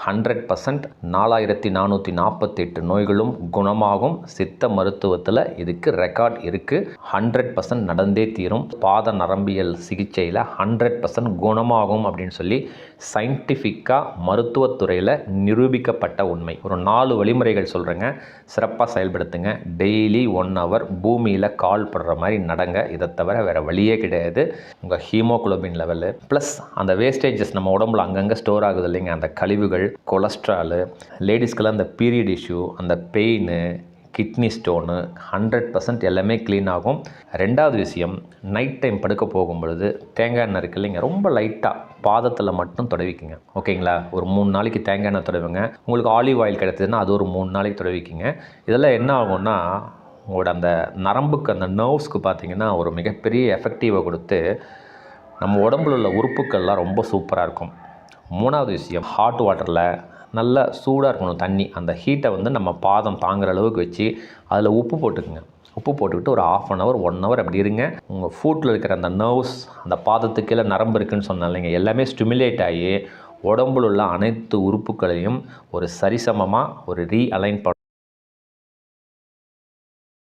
100% 4448 நோய்களும் குணமாகும். சித்த மருத்துவத்தில் இதுக்கு ரெக்கார்ட் இருக்குது. 100% நடந்தே தீரும். பாத நரம்பியல் சிகிச்சையில் 100% குணமாகும் அப்படின்னு சொல்லி சயின்டிஃபிக்காக மருத்துவத்துறையில் நிரூபிக்கப்பட்ட உண்மை. ஒரு 4 வழிமுறைகள் சொல்கிறேங்க, சிறப்பாக செயல்படுத்துங்க. டெய்லி 1 hour பூமியில் கால் படுற மாதிரி நடங்க. இதை தவிர வேறு வழியே கிடையாது. உங்கள் ஹீமோகுளோபின் லெவலு ப்ளஸ் அந்த வேஸ்டேஜஸ் நம்ம உடம்புல அங்கங்கே ஸ்டோர் ஆகுது இல்லைங்க, அந்த கழிவுகள், கொலஸ்ட்ராலு, லேடிஸ்க்கெல்லாம் அந்த பீரியட் இஷ்யூ, அந்த பெயின், கிட்னி ஸ்டோனு 100% எல்லாமே க்ளீன் ஆகும். 2வது விஷயம், நைட் டைம் படுக்க போகும் பொழுது தேங்காய் எண்ணெய் இருக்குது இல்லைங்க, ரொம்ப லைட்டாக பாதத்தில் மட்டும் தடவிக்குங்க. ஓகேங்களா? ஒரு 3 நாளைக்கு தேங்காய் எண்ணெய் தடவுங்க. உங்களுக்கு ஆலிவ் ஆயில் கிடைச்சதுன்னா அது ஒரு 3 நாளைக்கு தடவிக்குங்க. இதெல்லாம் என்ன ஆகும்னா உங்களோட அந்த நரம்புக்கு, அந்த நர்வ்ஸ்க்கு பார்த்திங்கன்னா ஒரு மிகப்பெரிய எஃபெக்டிவை கொடுத்து நம்ம உடம்புல உள்ள உறுப்புக்கள்லாம் ரொம்ப சூப்பராக இருக்கும். 3வது விஷயம், ஹாட் வாட்டரில் நல்லா சூடாக இருக்கணும் தண்ணி. அந்த ஹீட்டை வந்து நம்ம பாதம் தாங்குகிற அளவுக்கு வச்சு அதில் உப்பு போட்டுக்குங்க. உப்பு போட்டுக்கிட்டு ஒரு 1/2 hour 1 hour அப்படி இருங்க. உங்கள் ஃபுட்டில் இருக்கிற அந்த நர்வ்ஸ், அந்த பாதத்துக்கு கீழே நரம்பு இருக்குதுன்னு சொன்னேன் இல்லைங்க, எல்லாமே ஸ்டிமுலேட் ஆகி உடம்புல உள்ள அனைத்து உறுப்புகளையும் ஒரு சரிசமமாக ஒரு ரீஅலைன்